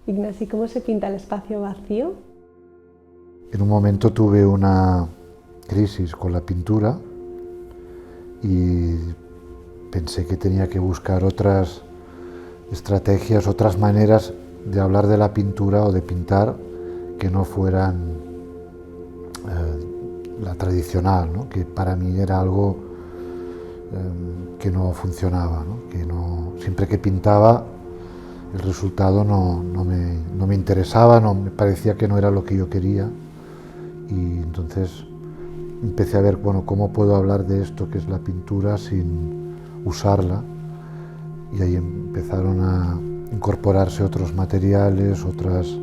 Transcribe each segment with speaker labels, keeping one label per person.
Speaker 1: Ignasi, ¿cómo se pinta el espacio vacío?
Speaker 2: En un momento tuve una crisis con la pintura y pensé que tenía que buscar otras estrategias, otras maneras de hablar de la pintura o de pintar que no fueran la tradicional, ¿no? Que para mí era algo que no funcionaba, ¿no? Que siempre que pintaba el resultado no me interesaba, no me parecía que no era lo que yo quería, y entonces empecé a ver, bueno, cómo puedo hablar de esto que es la pintura sin usarla, y ahí empezaron a incorporarse otros materiales, otras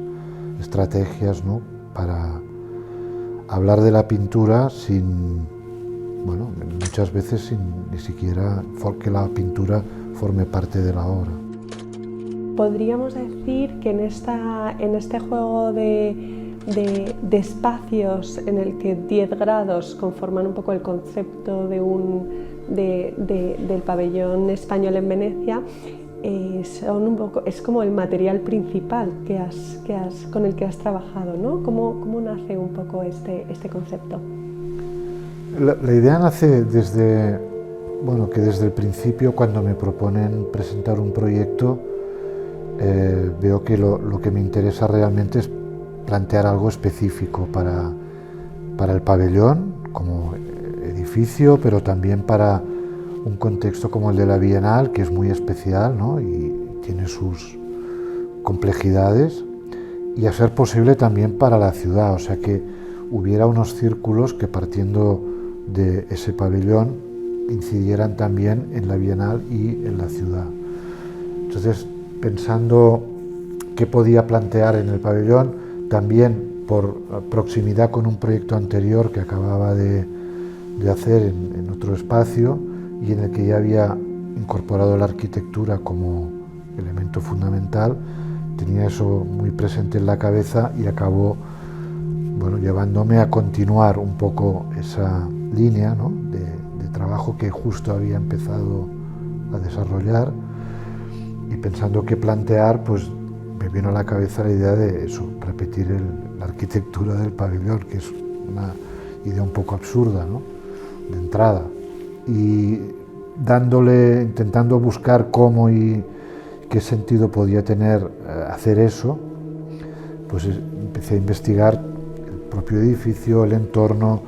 Speaker 2: estrategias, ¿no? Para hablar de la pintura sin, bueno, muchas veces sin ni siquiera que la pintura forme parte de la obra.
Speaker 1: Podríamos decir que en este juego de espacios en el que 10 grados conforman un poco el concepto del pabellón español en Venecia, es como el material principal con el que has trabajado, ¿no? ¿Cómo nace un poco este concepto?
Speaker 2: La idea nace desde el principio, cuando me proponen presentar un proyecto, veo que lo que me interesa realmente es plantear algo específico para el pabellón como edificio, pero también para un contexto como el de la Bienal, que es muy especial, ¿no? Y tiene sus complejidades, y a ser posible también para la ciudad, o sea que hubiera unos círculos que, partiendo de ese pabellón, incidieran también en la Bienal y en la ciudad. Entonces, pensando qué podía plantear en el pabellón, también por proximidad con un proyecto anterior que acababa de hacer en otro espacio, y en el que ya había incorporado la arquitectura como elemento fundamental, tenía eso muy presente en la cabeza, y acabó, bueno, llevándome a continuar un poco esa línea, ¿no? de trabajo que justo había empezado a desarrollar, y pensando qué plantear, pues me vino a la cabeza la idea de eso, repetir la arquitectura del pabellón, que es una idea un poco absurda, ¿no? De entrada, y intentando buscar cómo y qué sentido podía tener hacer eso, pues empecé a investigar el propio edificio, el entorno,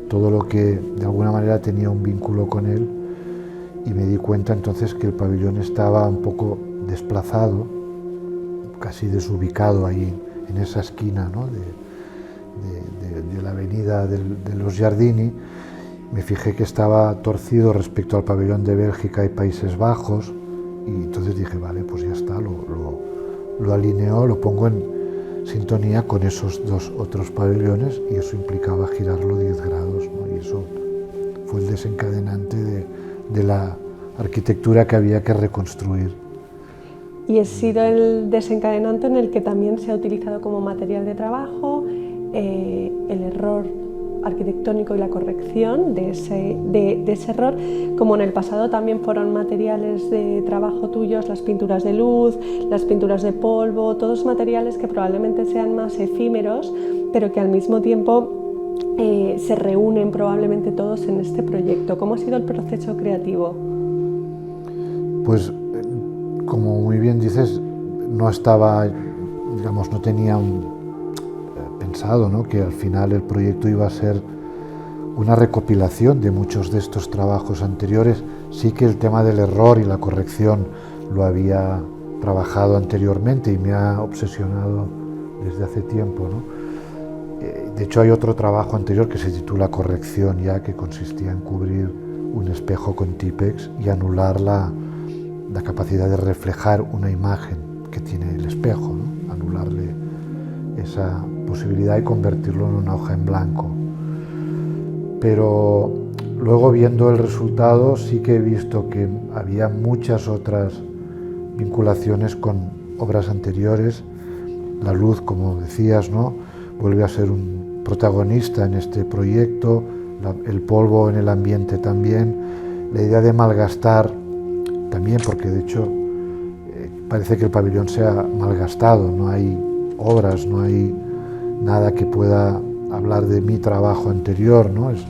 Speaker 2: todo lo que de alguna manera tenía un vínculo con él, y me di cuenta entonces que el pabellón estaba un poco desplazado, casi desubicado ahí en esa esquina, ¿no? de la avenida de los Giardini. Me fijé que estaba torcido respecto al pabellón de Bélgica y Países Bajos, y entonces dije, vale, pues ya está, lo alineo, lo pongo en sintonía con esos dos otros pabellones, y eso implicaba girarlo 10 grados, ¿no? Y eso fue el desencadenante de la arquitectura que había que reconstruir.
Speaker 1: Y ha sido el desencadenante en el que también se ha utilizado como material de trabajo el error arquitectónico y la corrección de ese error, como en el pasado también fueron materiales de trabajo tuyos, las pinturas de luz, las pinturas de polvo, todos materiales que probablemente sean más efímeros, pero que al mismo tiempo se reúnen probablemente todos en este proyecto. ¿Cómo ha sido el proceso creativo?
Speaker 2: Pues, como muy bien dices, no estaba, digamos, no tenía pensado, ¿no? Que al final el proyecto iba a ser una recopilación de muchos de estos trabajos anteriores. Sí que el tema del error y la corrección lo había trabajado anteriormente y me ha obsesionado desde hace tiempo, ¿no? De hecho, hay otro trabajo anterior que se titula Corrección, ya, que consistía en cubrir un espejo con Tipex y anular la capacidad de reflejar una imagen que tiene el espejo, ¿no? Anularle esa posibilidad y convertirlo en una hoja en blanco. Pero luego, viendo el resultado, sí que he visto que había muchas otras vinculaciones con obras anteriores. La luz, como decías, ¿no? Vuelve a ser un protagonista en este proyecto, el polvo en el ambiente también, la idea de malgastar también, porque de hecho parece que el pabellón se ha malgastado, no hay obras, no hay nada que pueda hablar de mi trabajo anterior, ¿no? Es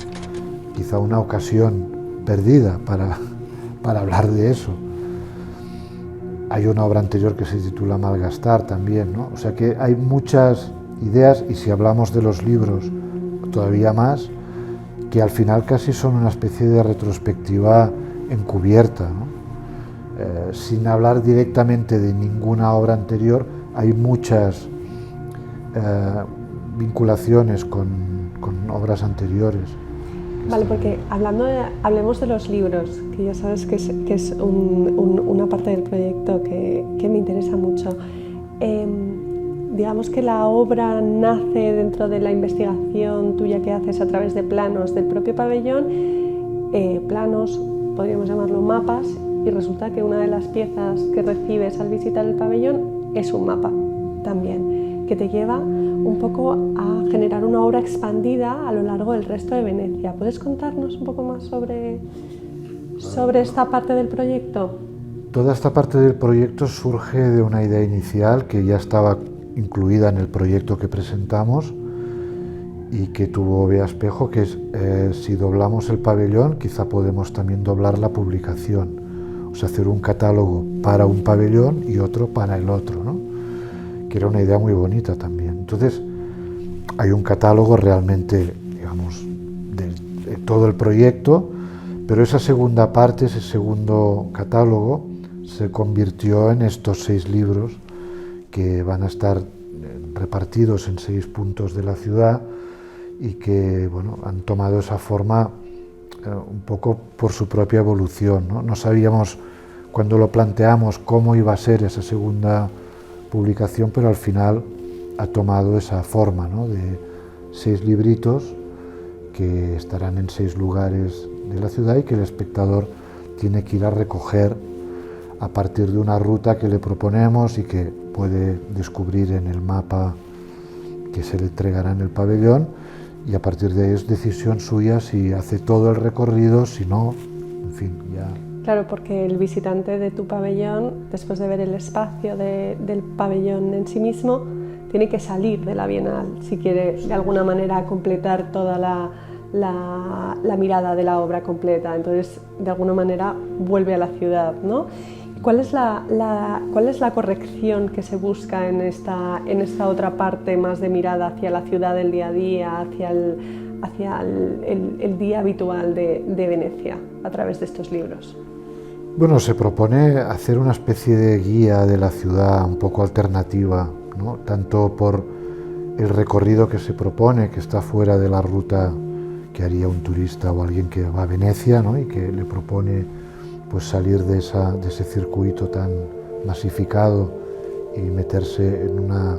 Speaker 2: quizá una ocasión perdida para hablar de eso. Hay una obra anterior que se titula Malgastar también, ¿no? O sea que hay muchas ideas, y si hablamos de los libros todavía más, que al final casi son una especie de retrospectiva encubierta, ¿no? Sin hablar directamente de ninguna obra anterior, hay muchas vinculaciones con obras anteriores.
Speaker 1: Vale, porque hablemos de los libros, que ya sabes que es una parte del proyecto que me interesa mucho. Digamos que la obra nace dentro de la investigación tuya que haces a través de planos del propio pabellón, planos, podríamos llamarlo mapas, y resulta que una de las piezas que recibes al visitar el pabellón es un mapa también, que te lleva un poco a generar una obra expandida a lo largo del resto de Venecia. ¿Puedes contarnos un poco más sobre esta parte del proyecto?
Speaker 2: Toda esta parte del proyecto surge de una idea inicial que ya estaba incluida en el proyecto que presentamos y que tuvo vía espejo, que es si doblamos el pabellón, quizá podemos también doblar la publicación, o sea, hacer un catálogo para un pabellón y otro para el otro, ¿no? Que era una idea muy bonita también. Entonces, hay un catálogo realmente, digamos, de todo el proyecto, pero esa segunda parte, ese segundo catálogo, se convirtió en estos 6 libros que van a estar repartidos en 6 puntos de la ciudad y que, bueno, han tomado esa forma un poco por su propia evolución, ¿no? No sabíamos cuando lo planteamos cómo iba a ser esa segunda publicación, pero al final ha tomado esa forma, ¿no? De 6 libritos que estarán en 6 lugares de la ciudad y que el espectador tiene que ir a recoger a partir de una ruta que le proponemos y que puede descubrir en el mapa que se le entregará en el pabellón, y a partir de ahí es decisión suya si hace todo el recorrido, si no, en fin, ya.
Speaker 1: Claro, porque el visitante de tu pabellón, después de ver el espacio del pabellón en sí mismo, tiene que salir de la Bienal si quiere de alguna manera completar toda la mirada de la obra completa. Entonces, de alguna manera, vuelve a la ciudad, ¿no? ¿Cuál es la corrección que se busca en esta otra parte más de mirada hacia la ciudad del día a día, hacia el día habitual de Venecia a través de estos libros?
Speaker 2: Bueno, se propone hacer una especie de guía de la ciudad un poco alternativa, ¿no? Tanto por el recorrido que se propone, que está fuera de la ruta que haría un turista o alguien que va a Venecia, ¿no? Y que le propone pues salir de ese circuito tan masificado y meterse en una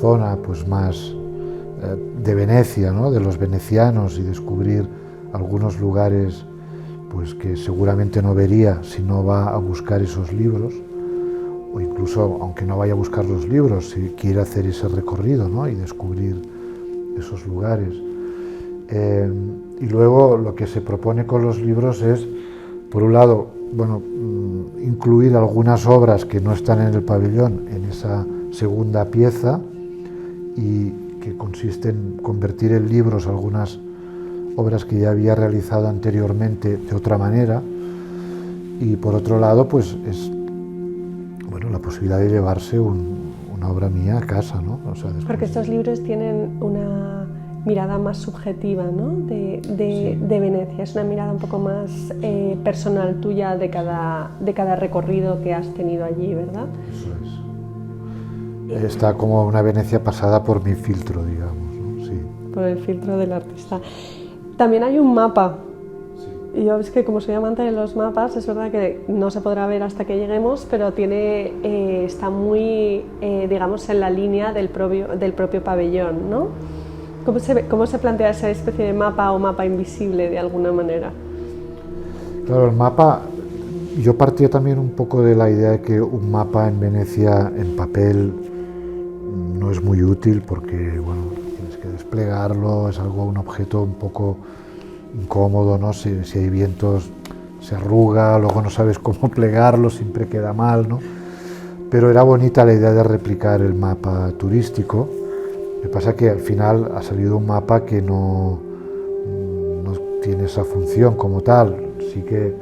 Speaker 2: zona pues más de Venecia, ¿no? De los venecianos, y descubrir algunos lugares pues que seguramente no vería si no va a buscar esos libros, o incluso aunque no vaya a buscar los libros, si quiere hacer ese recorrido, ¿no? Y descubrir esos lugares. Y luego lo que se propone con los libros es, por un lado, bueno, incluir algunas obras que no están en el pabellón en esa segunda pieza, y que consiste en convertir en libros algunas obras que ya había realizado anteriormente de otra manera. Y por otro lado, pues es, bueno, la posibilidad de llevarse una obra mía a casa, ¿no? O sea,
Speaker 1: porque estos libros tienen una mirada más subjetiva, ¿no? de Venecia, es una mirada un poco más personal tuya de cada recorrido que has tenido allí, ¿verdad?
Speaker 2: Eso es. Está como una Venecia pasada por mi filtro, digamos, ¿no? Sí.
Speaker 1: Por el filtro del artista. También hay un mapa. Sí. Y yo es que como soy amante de los mapas, es verdad que no se podrá ver hasta que lleguemos, pero está muy, digamos, en la línea del propio pabellón, ¿no? ¿Cómo se plantea esa especie de mapa o mapa invisible de alguna manera?
Speaker 2: Claro, el mapa, yo partía también un poco de la idea de que un mapa en Venecia en papel no es muy útil, porque bueno, tienes que desplegarlo, es un objeto un poco incómodo, ¿no? Si hay vientos se arruga, luego no sabes cómo plegarlo, siempre queda mal, ¿no? pero era bonita la idea de replicar el mapa turístico. Lo que pasa es que al final ha salido un mapa que no tiene esa función como tal, sí que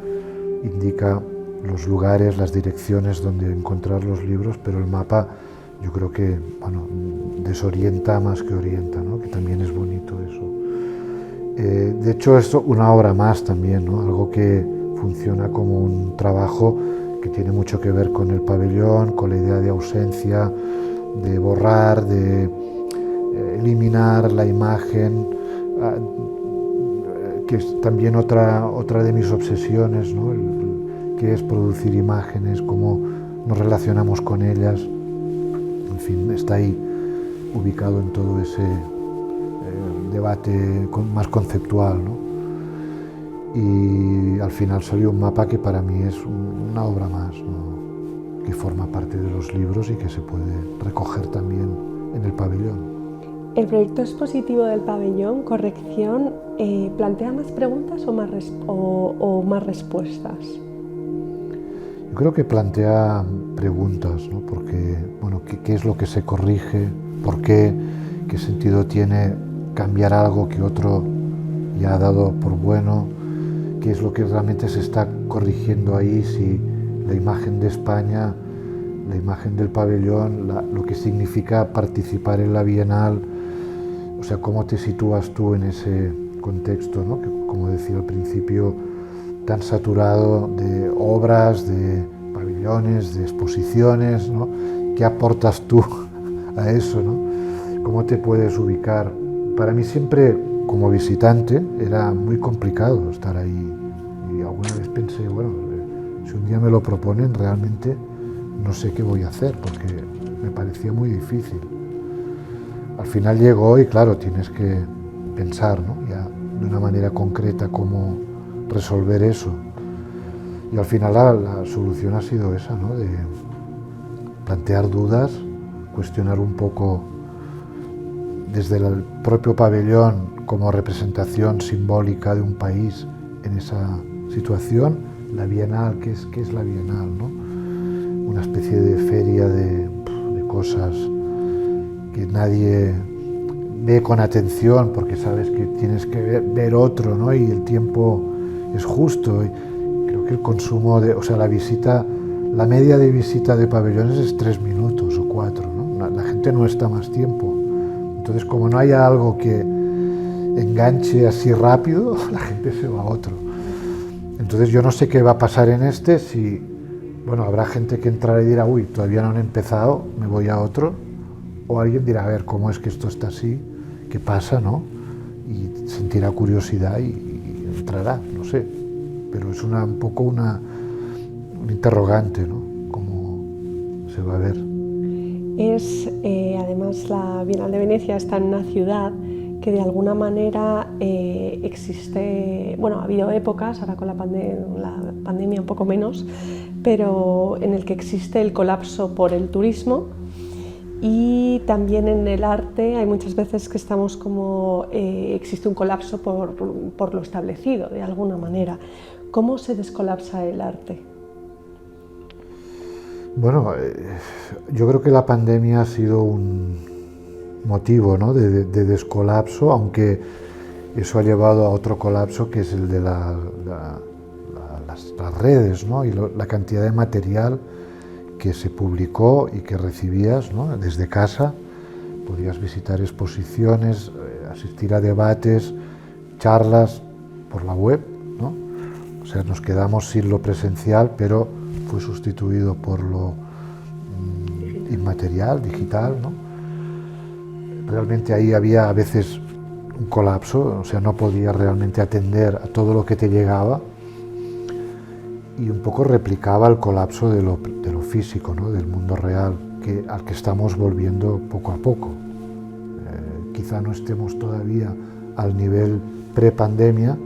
Speaker 2: indica los lugares, las direcciones donde encontrar los libros, pero el mapa yo creo que desorienta más que orienta, ¿no? Que también es bonito eso. De hecho, es una obra más también, ¿no? Algo que funciona como un trabajo que tiene mucho que ver con el pabellón, con la idea de ausencia, de borrar, de eliminar la imagen, que es también otra de mis obsesiones, ¿no? Que es producir imágenes, cómo nos relacionamos con ellas. En fin, está ahí ubicado en todo ese debate más conceptual, ¿no? Y al final salió un mapa que para mí es una obra más, ¿no? Que forma parte de los libros y que se puede recoger también en el pabellón.
Speaker 1: ¿El proyecto expositivo del pabellón Corrección plantea más preguntas o más respuestas?
Speaker 2: Yo creo que plantea preguntas, ¿no? Porque, ¿qué es lo que se corrige? ¿Por qué? ¿Qué sentido tiene cambiar algo que otro ya ha dado por bueno? ¿Qué es lo que realmente se está corrigiendo ahí? Si la imagen de España, la imagen del pabellón, lo que significa participar en la Bienal, o sea, ¿cómo te sitúas tú en ese contexto, ¿no? Que, como decía al principio, tan saturado de obras, de pabellones, de exposiciones, ¿no? ¿Qué aportas tú a eso, ¿no? ¿Cómo te puedes ubicar? Para mí siempre, como visitante, era muy complicado estar ahí. Y alguna vez pensé, si un día me lo proponen, realmente no sé qué voy a hacer, porque me parecía muy difícil. Al final llegó y claro, tienes que pensar, ¿no? Ya de una manera concreta cómo resolver eso. Y al final la solución ha sido esa, ¿no? De plantear dudas, cuestionar un poco desde el propio pabellón como representación simbólica de un país en esa situación, la Bienal, ¿qué es la Bienal, ¿no? Una especie de feria de cosas que nadie ve con atención porque sabes que tienes que ver otro, ¿no? Y el tiempo es justo. Y creo que el consumo la visita, la media de visita de pabellones es 3 minutos o 4, ¿no? La gente no está más tiempo. Entonces, como no haya algo que enganche así rápido, la gente se va a otro. Entonces, yo no sé qué va a pasar en si, habrá gente que entrará y dirá, uy, todavía no han empezado, me voy a otro. O alguien dirá, a ver, ¿cómo es que esto está así? ¿Qué pasa, no? Y sentirá curiosidad y entrará, no sé. Pero es un poco un interrogante, ¿no? ¿Cómo se va a ver?
Speaker 1: Además, la Bienal de Venecia está en una ciudad que de alguna manera existe, ha habido épocas, ahora con la pandemia un poco menos, pero en el que existe el colapso por el turismo. Y también en el arte hay muchas veces que estamos existe un colapso por lo establecido, de alguna manera. ¿Cómo se descolapsa el arte?
Speaker 2: Yo creo que la pandemia ha sido un motivo, ¿no? de descolapso, aunque eso ha llevado a otro colapso que es el de las redes, ¿no? Y la cantidad de material que se publicó y que recibías, ¿no? Desde casa. Podías visitar exposiciones, asistir a debates, charlas por la web, ¿no? O sea, nos quedamos sin lo presencial, pero fue sustituido por lo inmaterial, digital, ¿no? Realmente ahí había a veces un colapso, o sea, no podías realmente atender a todo lo que te llegaba, y un poco replicaba el colapso de lo físico, ¿no? Del mundo real, al que estamos volviendo poco a poco. Quizá no estemos todavía al nivel pre-pandemia,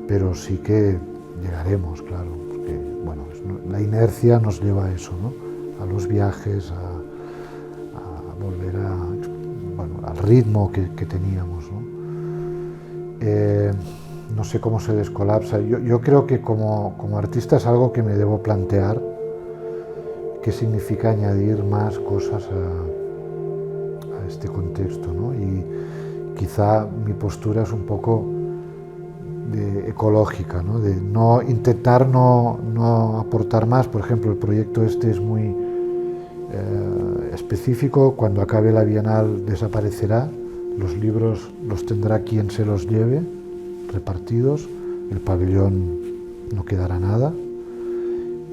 Speaker 2: pero sí que llegaremos, claro, porque la inercia nos lleva a eso, ¿no? A los viajes, a volver al ritmo que teníamos, ¿no? No sé cómo se descolapsa. Yo creo que como artista es algo que me debo plantear, qué significa añadir más cosas a este contexto, ¿no? Y quizá mi postura es un poco ecológica, ¿no? De no intentar no aportar más. Por ejemplo, el proyecto este es muy específico. Cuando acabe la Bienal desaparecerá, los libros los tendrá quien se los lleve repartidos, el pabellón no quedará nada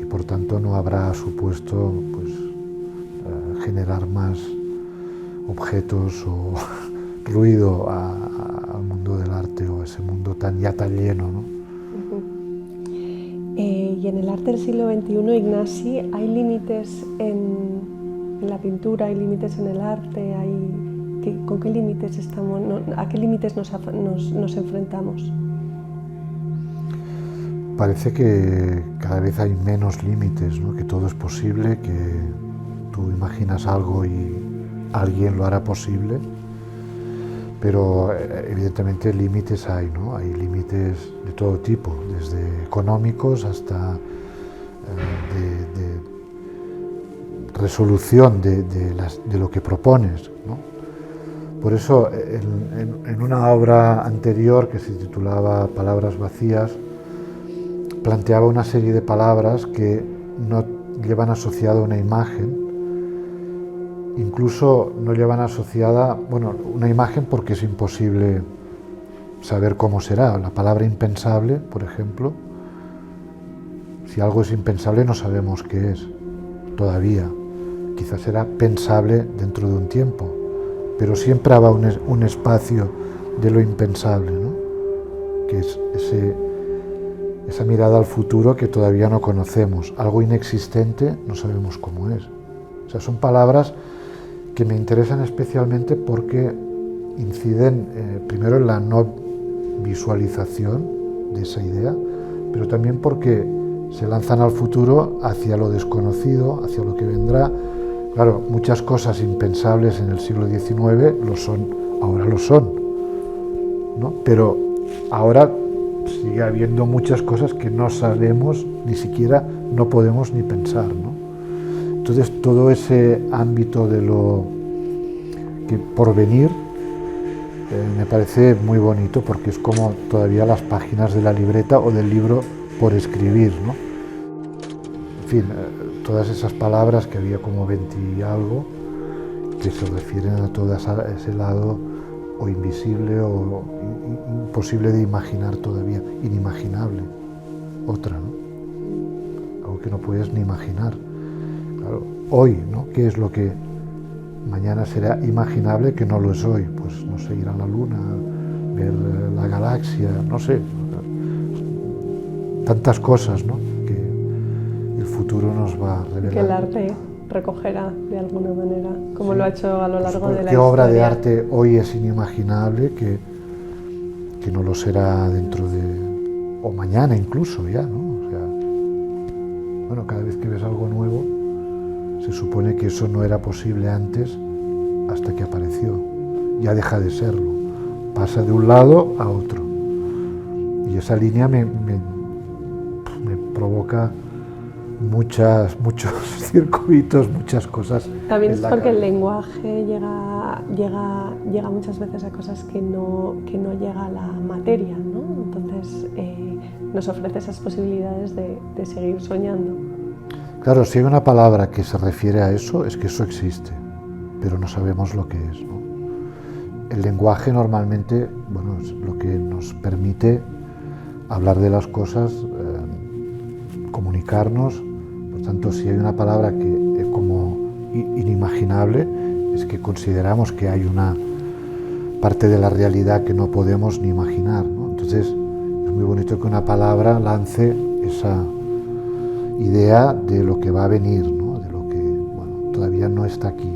Speaker 2: y por tanto no habrá supuesto pues, generar más objetos o ruido al mundo del arte o a ese mundo ya tan lleno, ¿no?
Speaker 1: Y en el arte del siglo XXI, Ignasi, ¿hay límites en la pintura, hay límites en el arte? ¿Con qué límites estamos? ¿A qué límites nos enfrentamos?
Speaker 2: Parece que cada vez hay menos límites, ¿no? Que todo es posible, que tú imaginas algo y alguien lo hará posible, pero evidentemente límites hay, ¿no? Hay límites de todo tipo, desde económicos hasta de resolución de lo que propones, ¿no? Por eso, en una obra anterior que se titulaba Palabras vacías, planteaba una serie de palabras que no llevan asociada una imagen, incluso no llevan asociada, bueno, una imagen porque es imposible saber cómo será. La palabra impensable, por ejemplo, si algo es impensable no sabemos qué es, todavía. Quizás será pensable dentro de un tiempo, pero siempre habrá un espacio de lo impensable, ¿no? Que es esa mirada al futuro que todavía no conocemos, algo inexistente, no sabemos cómo es. O sea, son palabras que me interesan especialmente porque inciden primero en la no visualización de esa idea, pero también porque se lanzan al futuro hacia lo desconocido, hacia lo que vendrá. Claro, muchas cosas impensables en el siglo XIX lo son, ahora lo son, ¿no? Pero ahora sigue habiendo muchas cosas que no sabemos, ni siquiera no podemos ni pensar, ¿no? Entonces todo ese ámbito de lo que por venir me parece muy bonito porque es como todavía las páginas de la libreta o del libro por escribir, ¿no? En fin, todas esas palabras que había como 20 y algo que se refieren a todo ese lado o invisible o imposible de imaginar todavía, inimaginable, otra, ¿no? Algo que no puedes ni imaginar. Claro, hoy, ¿no? ¿Qué es lo que mañana será imaginable que no lo es hoy? Pues no sé, ir a la luna, ver la galaxia, no sé, tantas cosas, ¿no? Que el futuro nos va a revelar.
Speaker 1: Que el arte recogerá de alguna manera, como sí, lo ha hecho a lo largo de la historia.
Speaker 2: ¿Qué obra de arte hoy es inimaginable que no lo será dentro de... o mañana incluso ya, ¿no? O sea, bueno, cada vez que ves algo nuevo, se supone que eso no era posible antes hasta que apareció. Ya deja de serlo. Pasa de un lado a otro. Y esa línea me provoca muchos circuitos, muchas cosas.
Speaker 1: También es porque el lenguaje llega muchas veces a cosas que no llega la materia, ¿no? Entonces nos ofrece esas posibilidades de seguir soñando.
Speaker 2: Claro, si hay una palabra que se refiere a eso, es que eso existe, pero no sabemos lo que es, ¿no? El lenguaje normalmente, bueno, es lo que nos permite hablar de las cosas, comunicarnos. Por tanto, si hay una palabra que es como inimaginable, es que consideramos que hay una parte de la realidad que no podemos ni imaginar, ¿no? Entonces, es muy bonito que una palabra lance esa idea de lo que va a venir, ¿no? De lo que, bueno, todavía no está aquí.